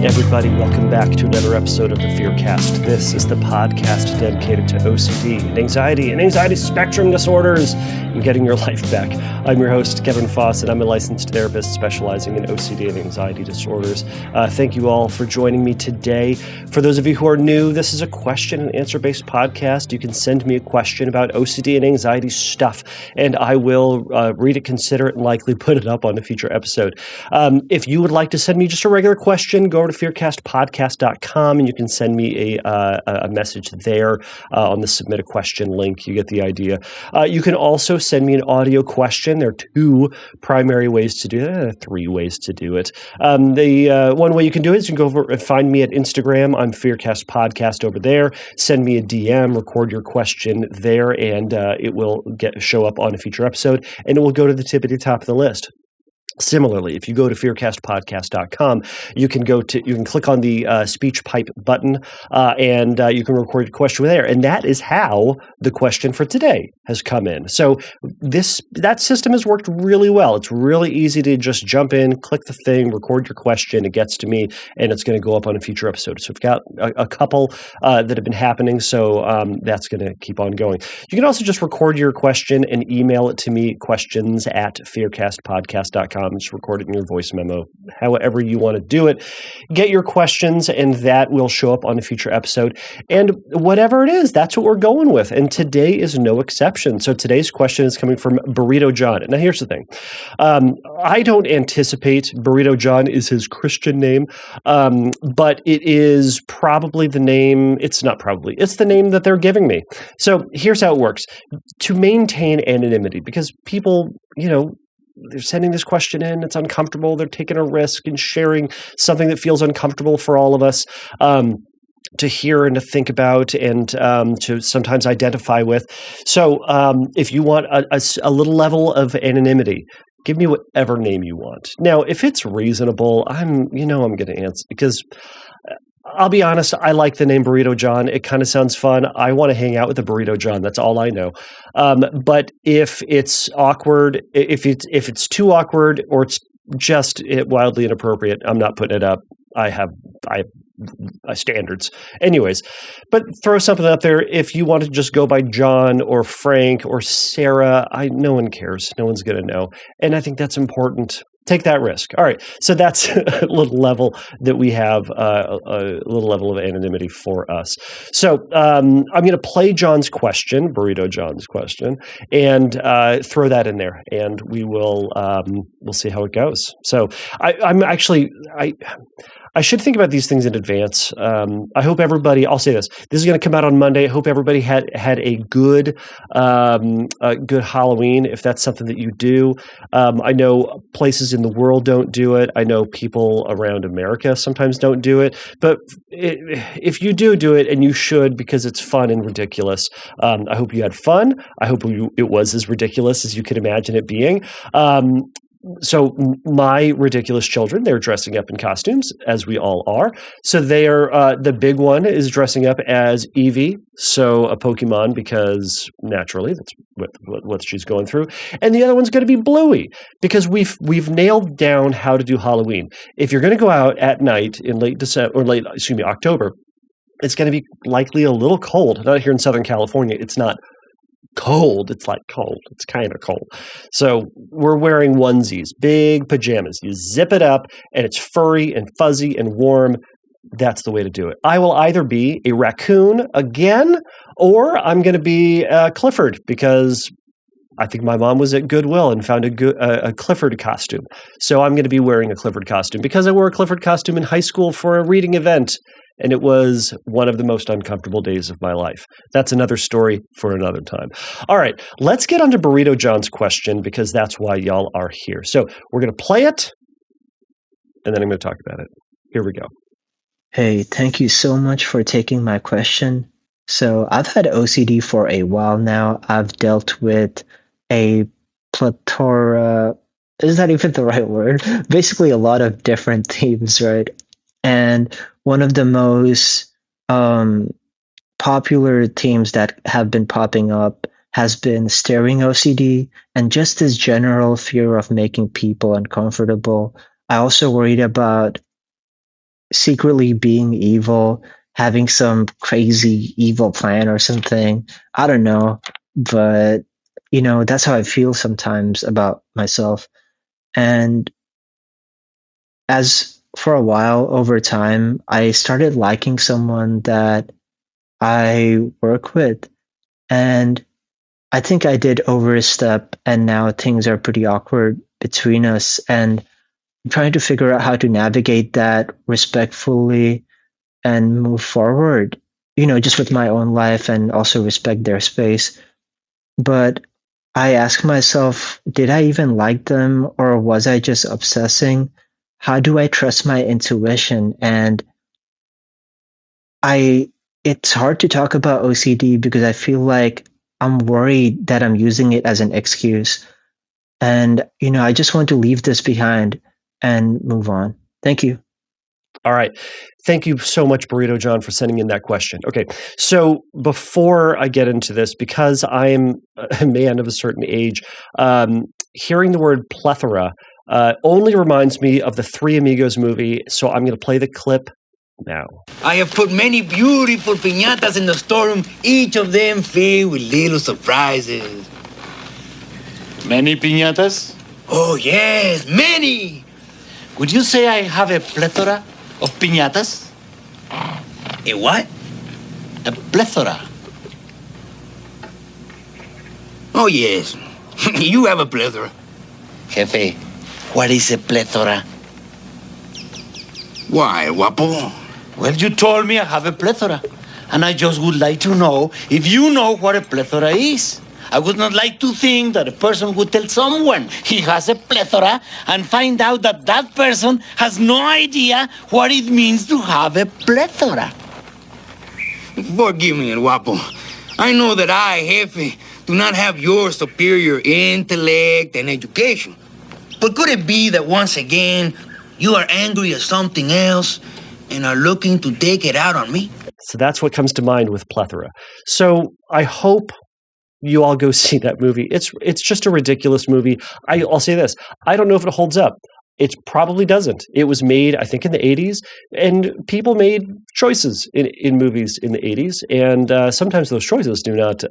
everybody, welcome back to another episode of the Fearcast. This is the podcast dedicated to OCD and anxiety spectrum disorders, and getting your life back. I'm your host, Kevin Foss, and I'm a licensed therapist specializing in OCD and anxiety disorders. Thank you all for joining me today. For those of you who are new, this is a question and answer-based podcast. You can send me a question about OCD and anxiety stuff, and I will read it, consider it, and likely put it up on a future episode. If you would like to send me just a regular question, go over to fearcastpodcast.com and you can send me a message there on the submit a question link. You get the idea. You can also send me an audio question. There are two primary ways to do that, three ways to do it. The one way you can do it is you can go over and find me at Instagram. I'm Fearcast Podcast over there. Send me a DM, record your question there, and it will show up on a future episode, and it will go to the tippity top of the list. Similarly, if you go to fearcastpodcast.com, you can click on the speech pipe button, and you can record your question there. And that is how the question for today has come in. So that system has worked really well. It's really easy to just jump in, click the thing, record your question. It gets to me, and it's going to go up on a future episode. So we've got a couple that have been happening. So that's going to keep on going. You can also just record your question and email it to me, questions@fearcastpodcast.com. Just record it in your voice memo, however you want to do it. Get your questions, and that will show up on a future episode. And whatever it is, that's what we're going with. And today is no exception. So today's question is coming from Burrito John. Now, here's the thing. I don't anticipate Burrito John is his Christian name, but it is probably the name. It's not probably. It's the name that they're giving me. So here's how it works. To maintain anonymity, because people, they're sending this question in. It's uncomfortable. They're taking a risk and sharing something that feels uncomfortable for all of us to hear and to think about and to sometimes identify with. So if you want a little level of anonymity, give me whatever name you want. Now, if it's reasonable, I'm going to answer, because I'll be honest, I like the name Burrito John. It kind of sounds fun. I want to hang out with a Burrito John. That's all I know. But if it's awkward, if it's too awkward, or it's just wildly inappropriate, I'm not putting it up. I have standards. Anyways, but throw something up there. If you want to just go by John or Frank or Sarah, no one cares. No one's going to know. And I think that's important. Take that risk. All right. So that's a little level that we have, a little level of anonymity for us. So I'm going to play John's question, Burrito John's question, and throw that in there, and we'll see how it goes. So I should think about these things in advance. I hope everybody, I'll say this is going to come out on Monday. I hope everybody had a good Halloween, if that's something that you do. I know places in the world don't do it. I know people around America sometimes don't do it. But if you do it, and you should, because it's fun and ridiculous, I hope you had fun. I hope it was as ridiculous as you could imagine it being. So my ridiculous children, they're dressing up in costumes, as we all are. So they are, the big one is dressing up as Eevee, so a Pokemon, because naturally that's what she's going through. And the other one's going to be Bluey, because we've nailed down how to do Halloween. If you're going to go out at night in October, it's going to be likely a little cold. Not here in Southern California. It's not cold. It's like cold. It's kind of cold. So we're wearing onesies, big pajamas. You zip it up, and it's furry and fuzzy and warm. That's the way to do it. I will either be a raccoon again, or I'm going to be Clifford, because I think my mom was at Goodwill and found a Clifford costume. So I'm going to be wearing a Clifford costume, because I wore a Clifford costume in high school for a reading event, and it was one of the most uncomfortable days of my life. That's another story for another time. All right, let's get on to Burrito John's question, because that's why y'all are here. So we're going to play it, and then I'm going to talk about it. Here we go. Hey, thank you so much for taking my question. So I've had OCD for a while now. I've dealt with a plethora, is that even the right word? Basically a lot of different themes, right? And one of the most popular themes that have been popping up has been staring OCD and just this general fear of making people uncomfortable. I also worried about secretly being evil, having some crazy evil plan or something. I don't know, but that's how I feel sometimes about myself. And as for a while over time, I started liking someone that I work with, and I think I did overstep, and now things are pretty awkward between us. And I'm trying to figure out how to navigate that respectfully and move forward, just with my own life and also respect their space. But I ask myself, did I even like them or was I just obsessing? How do I trust my intuition? And I it's hard to talk about OCD because I feel like I'm worried that I'm using it as an excuse. And I just want to leave this behind and move on. Thank you. All right. Thank you so much, Burrito John, for sending in that question. Okay. So before I get into this, because I am a man of a certain age, hearing the word plethora only reminds me of the Three Amigos movie. So I'm going to play the clip now. I have put many beautiful piñatas in the storeroom, each of them filled with little surprises. Many piñatas? Oh, yes, many. Would you say I have a plethora of piñatas? A what? A plethora. Oh, yes. You have a plethora. Jefe, what is a plethora? Why, guapo? Well, you told me I have a plethora, and I just would like to know if you know what a plethora is. I would not like to think that a person would tell someone he has a plethora and find out that that person has no idea what it means to have a plethora. Forgive me, El Guapo. I know that I, Jefe, do not have your superior intellect and education. But could it be that once again, you are angry at something else and are looking to take it out on me? So that's what comes to mind with plethora. So I hope you all go see that movie. It's just a ridiculous movie. I'll say this. I don't know if it holds up. It probably doesn't. It was made, I think, in the 80s, and people made choices in movies in the 80s, and sometimes those choices do not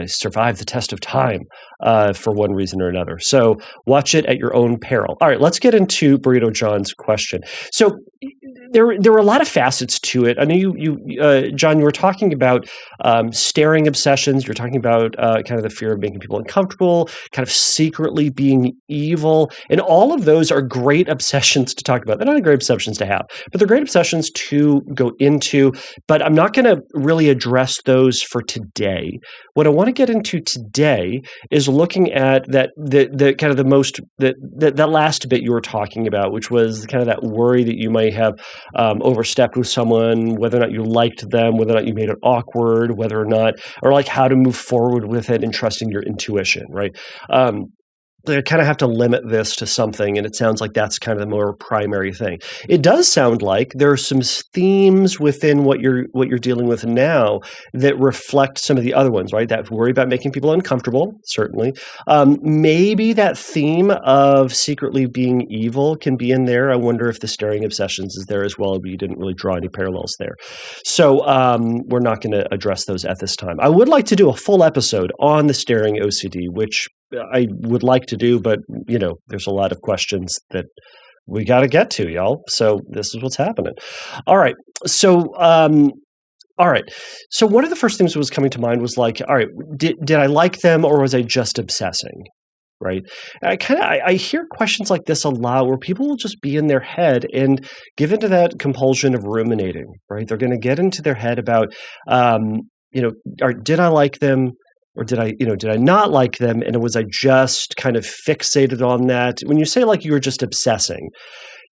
survive the test of time for one reason or another. So watch it at your own peril. All right, let's get into Burrito John's question. So there were a lot of facets to it. I know you John, you were talking about staring obsessions. You're talking about kind of the fear of making people uncomfortable, kind of secretly being evil, and all of those are great obsessions to talk about. They're not great obsessions to have, but they're great obsessions to go into. But I'm not going to really address those for today. What I want to get into today is looking at the kind of the most that last bit you were talking about, which was kind of that worry that you might have overstepped with someone, whether or not you liked them, whether or not you made it awkward, whether or not, or like how to move forward with it and trusting your intuition, right? They kind of have to limit this to something, and it sounds like that's kind of the more primary thing. It does sound like there are some themes within what you're dealing with now that reflect some of the other ones, right? That worry about making people uncomfortable, certainly. Maybe that theme of secretly being evil can be in there. I wonder if the staring obsessions is there as well, but you didn't really draw any parallels there. So we're not going to address those at this time. I would like to do a full episode on the staring OCD, which I would like to do, but there's a lot of questions that we got to get to, y'all. So this is what's happening. All right. So, So one of the first things that was coming to mind was like, all right, did I like them or was I just obsessing? Right. I hear questions like this a lot where people will just be in their head and give into that compulsion of ruminating, right? They're going to get into their head about, did I like them? Or did I not like them? And was I just kind of fixated on that? When you say like you were just obsessing,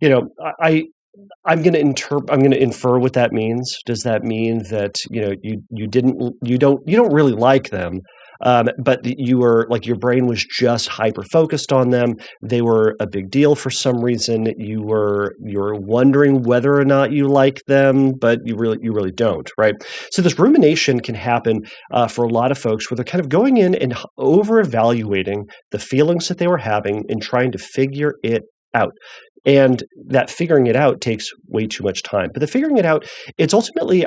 I'm going to infer what that means. Does that mean that you don't really like them, but you were like your brain was just hyper focused on them? They were a big deal for some reason. You were wondering whether or not you like them, but you really don't, right? So this rumination can happen for a lot of folks where they're kind of going in and over evaluating the feelings that they were having and trying to figure it out. And that figuring it out takes way too much time. But the figuring it out, it's ultimately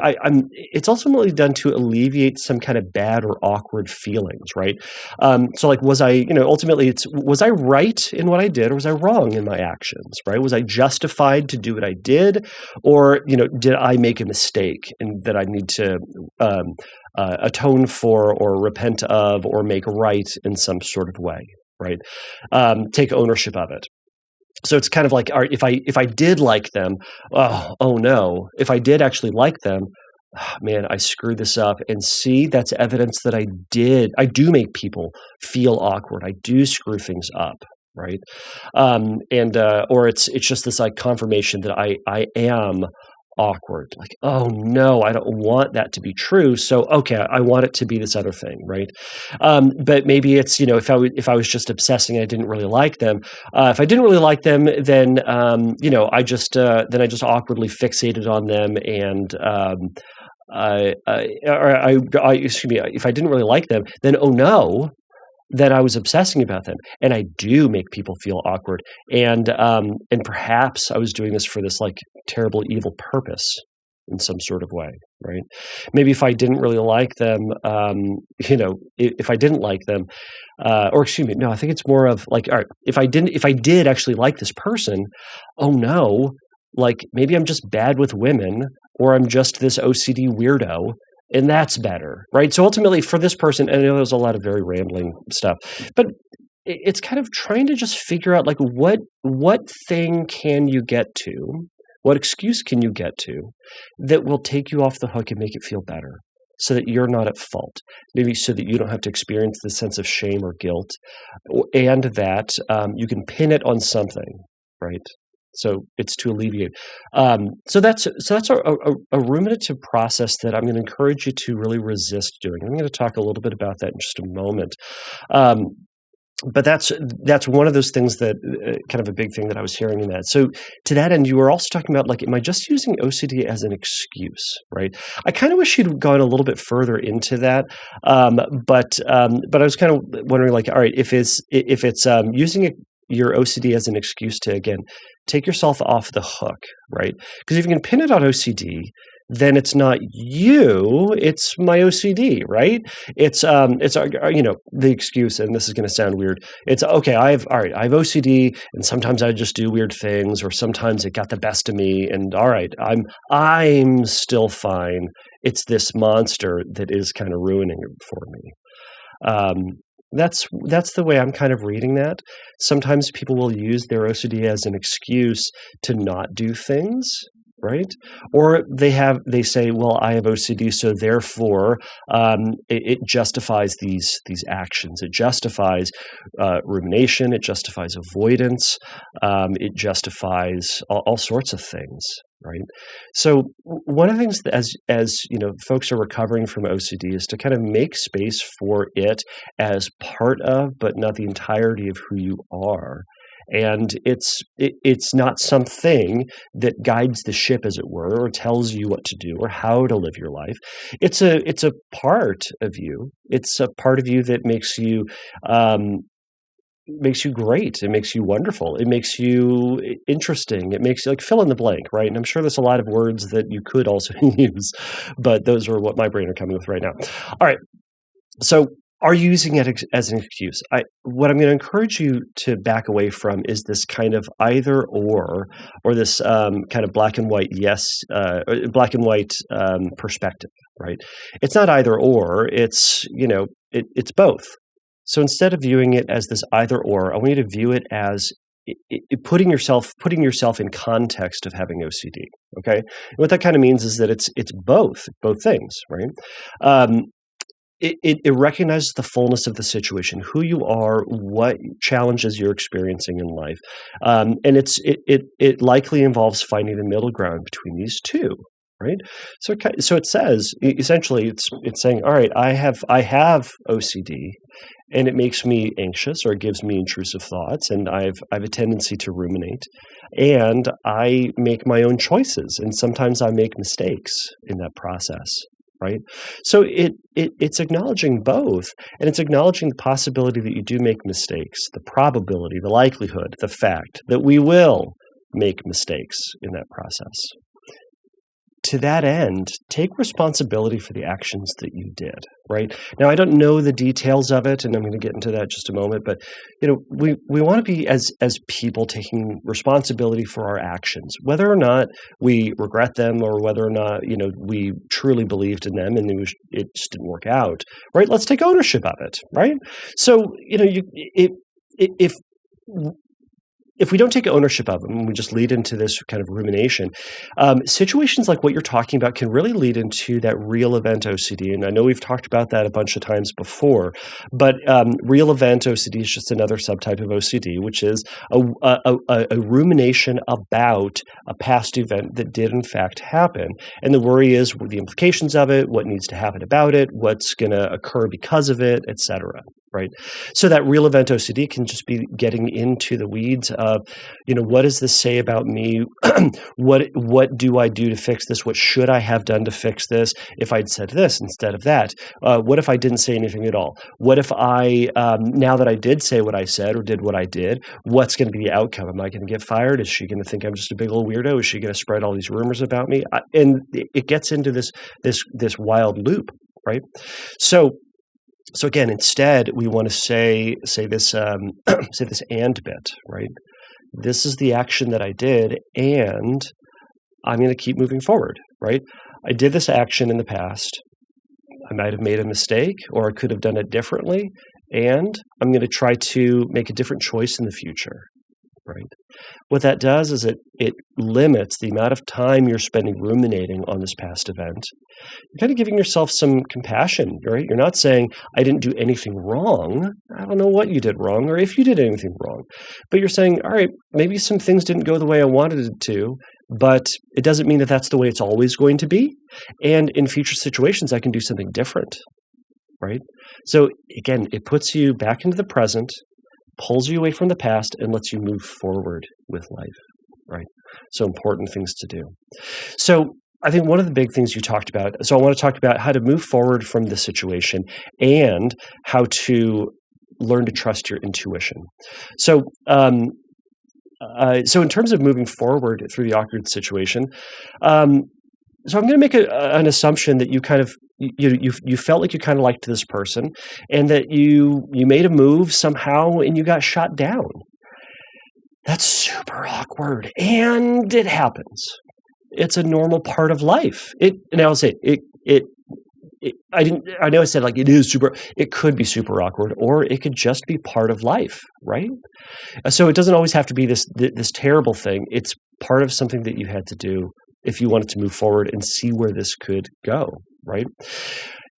it's ultimately done to alleviate some kind of bad or awkward feelings, right? So like, was I, ultimately was I right in what I did, or was I wrong in my actions, right? Was I justified to do what I did, or, did I make a mistake and that I need to atone for or repent of or make right in some sort of way, right? Take ownership of it. So it's kind of like, all right, if I did like them, oh no. If I did actually like them, man, I screwed this up. And see, that's evidence that I do make people feel awkward. I do screw things up, right? Or it's just this like confirmation that I am awkward. Like, oh no, I don't want that to be true. So okay, I want it to be this other thing, right? But maybe it's, if I was just obsessing, I didn't really like them. If I didn't really like them, then I just awkwardly fixated on them, and excuse me, if I didn't really like them, then oh no, that I was obsessing about them, and I do make people feel awkward, and perhaps I was doing this for this like terrible evil purpose in some sort of way, right? Maybe if I didn't really like them, if I didn't like them, or excuse me, no, I think it's more of like, all right, if I did actually like this person, oh no, like maybe I'm just bad with women, or I'm just this OCD weirdo. And that's better, right? So ultimately for this person, and I know there's a lot of very rambling stuff, but it's kind of trying to just figure out like what thing can you get to, what excuse can you get to that will take you off the hook and make it feel better, so that you're not at fault, maybe so that you don't have to experience the sense of shame or guilt, and that you can pin it on something, right? So it's to alleviate. So that's a ruminative process that I'm going to encourage you to really resist doing. I'm going to talk a little bit about that in just a moment. But that's one of those things that kind of a big thing that I was hearing in that. So to that end, you were also talking about like, am I just using OCD as an excuse, right? I kind of wish you'd gone a little bit further into that, but I was kind of wondering like, all right, if it's using your OCD as an excuse to, again, take yourself off the hook, right? Because if you can pin it on OCD, then it's not you, it's my OCD, right? It's the excuse, and this is going to sound weird. It's okay. I have OCD, and sometimes I just do weird things, or sometimes it got the best of me, and all right, I'm still fine. It's this monster that is kind of ruining it for me. That's the way I'm kind of reading that. Sometimes people will use their OCD as an excuse to not do things, right? Or they say, well, I have OCD, so therefore it justifies these actions. It justifies rumination. It justifies avoidance. It justifies all sorts of things. Right. So one of the things that as folks are recovering from OCD is to kind of make space for it as part of, but not the entirety of who you are. And it's not something that guides the ship, as it were, or tells you what to do or how to live your life. It's a part of you. It's a part of you that makes you great. It makes you wonderful. It makes you interesting. It makes you like fill in the blank, right? And I'm sure there's a lot of words that you could also use, but those are what my brain are coming with right now. All right. So are you using it as an excuse? What I'm going to encourage you to back away from is this kind of either or this kind of black and white perspective, right? It's not either or. It's it's both. So instead of viewing it as this either or, I want you to view it as putting yourself in context of having OCD. Okay, and what that kind of means is that it's both things, right? It recognizes the fullness of the situation, who you are, what challenges you're experiencing in life, and it likely involves finding the middle ground between these two. Right, so it says essentially it's saying, all right, I have OCD, and it makes me anxious, or it gives me intrusive thoughts, and I've a tendency to ruminate, and I make my own choices, and sometimes I make mistakes in that process. Right, so it's acknowledging both, and it's acknowledging the possibility that you do make mistakes, the probability, the likelihood, the fact that we will make mistakes in that process. To that end, take responsibility for the actions that you did, right? Now, I don't know the details of it, and I'm going to get into that in just a moment, but we want to be, as people, taking responsibility for our actions, whether or not we regret them or whether or not, we truly believed in them and it just didn't work out, right? Let's take ownership of it, right? So, if we don't take ownership of them, we just lead into this kind of rumination, situations like what you're talking about can really lead into that real event OCD. And I know we've talked about that a bunch of times before, but real event OCD is just another subtype of OCD, which is a rumination about a past event that did in fact happen. And the worry is the implications of it, what needs to happen about it, what's going to occur because of it, etc. Right. So that real event OCD can just be getting into the weeds of, what does this say about me? What do I do to fix this? What should I have done to fix this if I'd said this instead of that? What if I didn't say anything at all? What if now that I did say what I said or did what I did, what's going to be the outcome? Am I going to get fired? Is she going to think I'm just a big old weirdo? Is she going to spread all these rumors about me? And it gets into this wild loop, right? So again, instead, we want to say this say this and bit, right? This is the action that I did, and I'm going to keep moving forward, right? I did this action in the past. I might have made a mistake, or I could have done it differently, and I'm going to try to make a different choice in the future, right? What that does is it limits the amount of time you're spending ruminating on this past event. You're kind of giving yourself some compassion, right? You're not saying, I didn't do anything wrong. I don't know what you did wrong or if you did anything wrong. But you're saying, all right, maybe some things didn't go the way I wanted it to, but it doesn't mean that that's the way it's always going to be. And in future situations, I can do something different, right? So again, it puts you back into the present, pulls you away from the past, and lets you move forward with life, right? So important things to do. So I think one of the big things you talked about, so I want to talk about how to move forward from the situation and how to learn to trust your intuition. So in terms of moving forward through the awkward situation, so I'm going to make an assumption that you kind of you felt like you kind of liked this person, and that you made a move somehow and you got shot down. That's super awkward, and it happens. It's a normal part of life. And I'll say I know I said like it is super. It could be super awkward, or it could just be part of life, right? So it doesn't always have to be this terrible thing. It's part of something that you had to do if you wanted to move forward and see where this could go, right?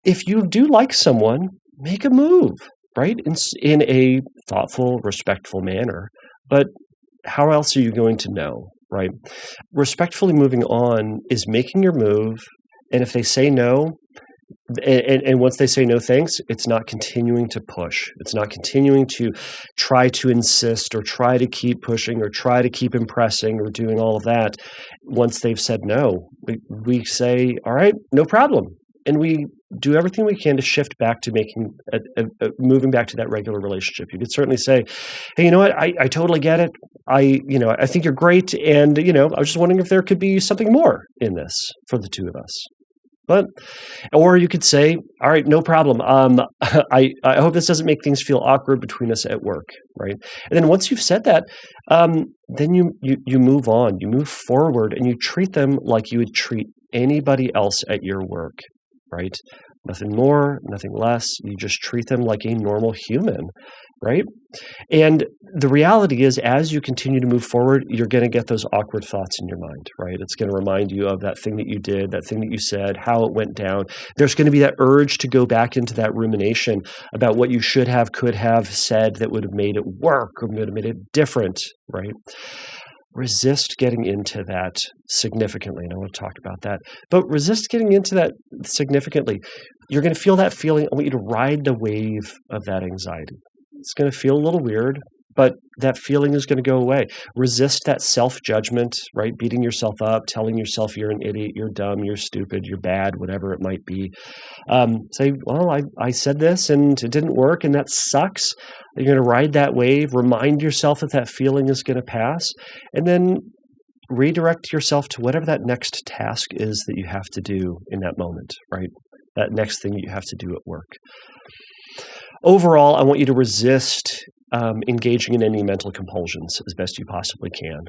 If you do like someone, make a move, right? In a thoughtful, respectful manner. But how else are you going to know, right? Respectfully moving on is making your move, and if they say no, and once they say no thanks, it's not continuing to push. It's not continuing to try to insist or try to keep pushing or try to keep impressing or doing all of that. Once they've said no, we say, all right, no problem. And we do everything we can to shift back to making moving back to that regular relationship. You could certainly say, hey, you know what? I totally get it. I think you're great. And, I was just wondering if there could be something more in this for the two of us. Or you could say, all right, no problem. I hope this doesn't make things feel awkward between us at work, right? And then once you've said that, then you move on, you move forward, and you treat them like you would treat anybody else at your work, right? Nothing more, nothing less. You just treat them like a normal human, right? And the reality is, as you continue to move forward, you're going to get those awkward thoughts in your mind, right? It's going to remind you of that thing that you did, that thing that you said, how it went down. There's going to be that urge to go back into that rumination about what you should have, could have said that would have made it work or would have made it different, right? Resist getting into that significantly, and I want to talk about that. But resist getting into that significantly. You're going to feel that feeling. I want you to ride the wave of that anxiety. It's going to feel a little weird, but that feeling is going to go away. Resist that self-judgment, right? Beating yourself up, telling yourself you're an idiot, you're dumb, you're stupid, you're bad, whatever it might be. Say, well, I said this and it didn't work, and that sucks. You're going to ride that wave, remind yourself that feeling is going to pass, and then redirect yourself to whatever that next task is that you have to do in that moment, right? That next thing you have to do at work. Overall, I want you to resist engaging in any mental compulsions as best you possibly can.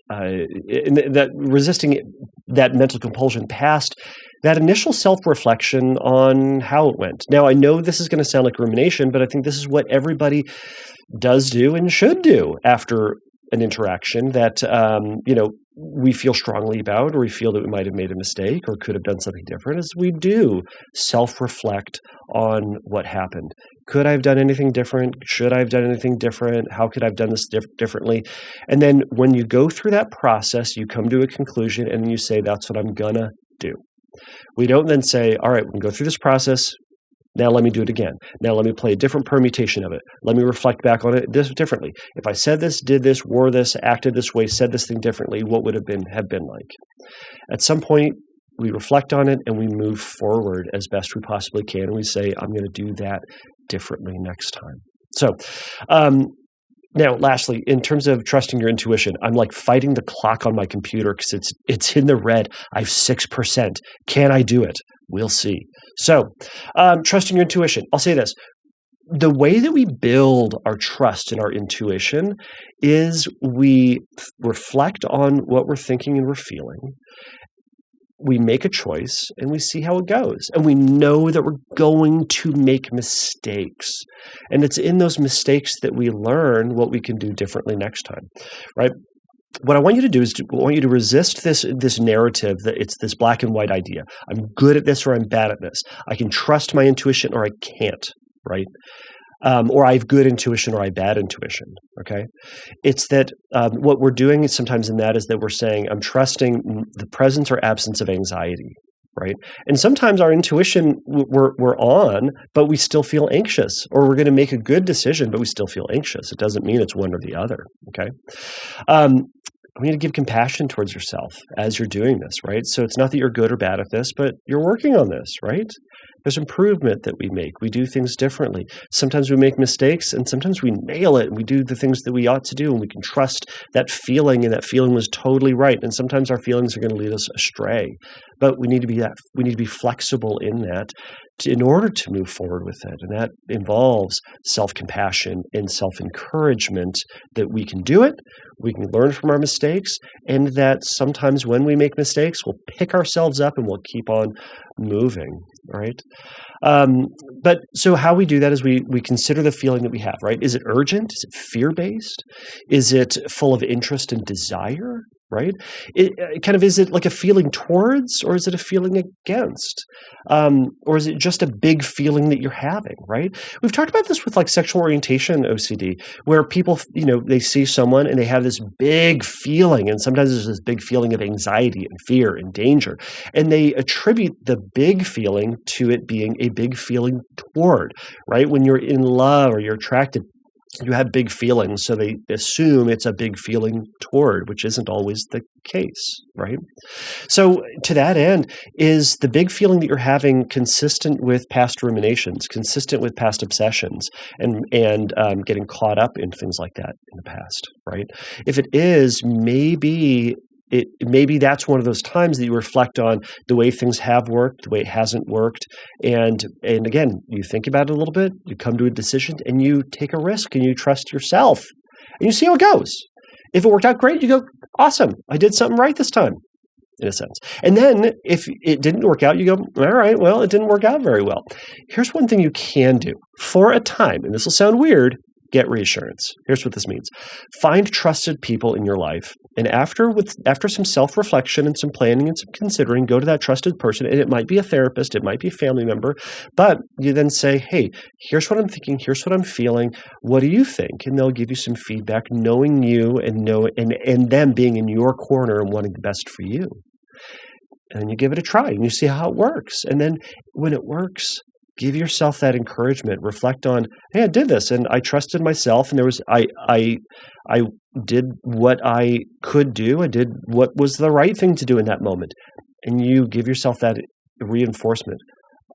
That resisting that mental compulsion past that initial self-reflection on how it went. Now, I know this is going to sound like rumination, but I think this is what everybody does do and should do after an interaction that we feel strongly about, or we feel that we might have made a mistake or could have done something different, is we do self-reflect on what happened. Could I have done anything different? Should I have done anything different? How could I have done this differently? And then when you go through that process, you come to a conclusion and you say, that's what I'm gonna do. We don't then say, all right, we can go through this process. Now let me do it again. Now let me play a different permutation of it. Let me reflect back on it differently. If I said this, did this, wore this, acted this way, said this thing differently, what would have been like? At some point, we reflect on it and we move forward as best we possibly can. And we say, I'm going to do that differently next time. So now, lastly, in terms of trusting your intuition, I'm like fighting the clock on my computer because it's in the red. I have 6%. Can I do it? We'll see. So, trusting your intuition. I'll say this. The way that we build our trust in our intuition is we reflect on what we're thinking and we're feeling. We make a choice and we see how it goes. And we know that we're going to make mistakes. And it's in those mistakes that we learn what we can do differently next time, right? What I want you to do is I want you to resist this narrative that it's this black and white idea. I'm good at this or I'm bad at this. I can trust my intuition or I can't, right? Or I have good intuition or I have bad intuition, okay? It's that what we're doing is sometimes in that is that we're saying, I'm trusting the presence or absence of anxiety, right? And sometimes our intuition we're on, but we still feel anxious, or we're going to make a good decision, but we still feel anxious. It doesn't mean it's one or the other, okay? I'm going to give compassion towards yourself as you're doing this, right? So it's not that you're good or bad at this, but you're working on this, right? There's improvement that we make. We do things differently. Sometimes we make mistakes and sometimes we nail it and we do the things that we ought to do and we can trust that feeling and that feeling was totally right. And sometimes our feelings are going to lead us astray. But we need to be flexible in that in order to move forward with it. And that involves self-compassion and self-encouragement that we can do it, we can learn from our mistakes, and that sometimes when we make mistakes, we'll pick ourselves up and we'll keep on moving, right? But so how we do that is we consider the feeling that we have, right? Is it urgent? Is it fear-based? Is it full of interest and desire? Right? Is it like a feeling towards, or is it a feeling against? Or is it just a big feeling that you're having, right? We've talked about this with like sexual orientation OCD, where people, they see someone and they have this big feeling, and sometimes there's this big feeling of anxiety and fear and danger, and they attribute the big feeling to it being a big feeling toward, right? When you're in love or you're attracted, you have big feelings, so they assume it's a big feeling toward, which isn't always the case, right? So to that end, is the big feeling that you're having consistent with past ruminations, consistent with past obsessions, and getting caught up in things like that in the past, right? If it is, maybe that's one of those times that you reflect on the way things have worked, the way it hasn't worked. And again, you think about it a little bit, you come to a decision and you take a risk and you trust yourself and you see how it goes. If it worked out great, you go, awesome, I did something right this time, in a sense. And then if it didn't work out, you go, all right, well, it didn't work out very well. Here's one thing you can do for a time, and this will sound weird, get reassurance. Here's what this means. Find trusted people in your life. And after some self-reflection and some planning and some considering, go to that trusted person. And it might be a therapist, it might be a family member, but you then say, hey, here's what I'm thinking, here's what I'm feeling. What do you think? And they'll give you some feedback, knowing you and them being in your corner and wanting the best for you. And then you give it a try and you see how it works. And then when it works, give yourself that encouragement. Reflect on, hey, I did this and I trusted myself, and I did what I could do. I did what was the right thing to do in that moment. And you give yourself that reinforcement.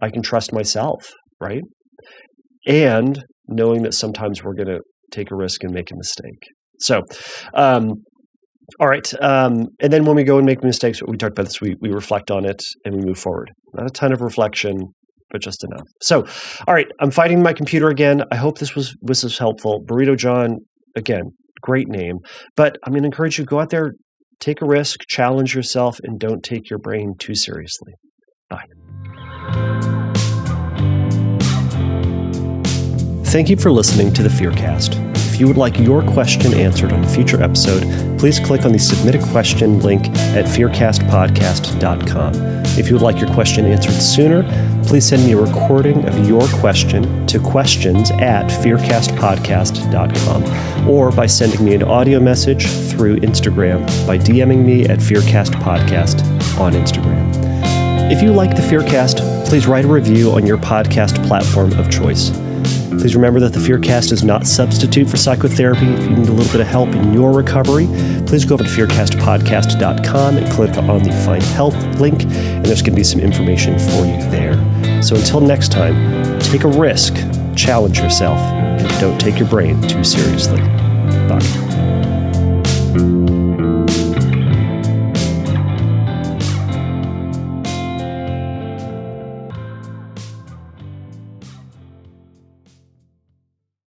I can trust myself, right? And knowing that sometimes we're going to take a risk and make a mistake. So All right. And then when we go and make mistakes, we talked about this, we reflect on it and we move forward. Not a ton of reflection, but just enough. So, all right, I'm fighting my computer again. I hope this was helpful. Burrito John, again, great name. But I'm going to encourage you, go out there, take a risk, challenge yourself, and don't take your brain too seriously. Bye. Thank you for listening to the Fearcast. If you would like your question answered on a future episode, please click on the Submit a Question link at fearcastpodcast.com. If you would like your question answered sooner, please send me a recording of your question to questions@fearcastpodcast.com or by sending me an audio message through Instagram by DMing me at fearcastpodcast on Instagram. If you like the Fearcast, please write a review on your podcast platform of choice. Please remember that the Fearcast is not a substitute for psychotherapy. If you need a little bit of help in your recovery, please go over to fearcastpodcast.com and click on the Find Help link, and there's going to be some information for you there. So until next time, take a risk, challenge yourself, and don't take your brain too seriously. Bye.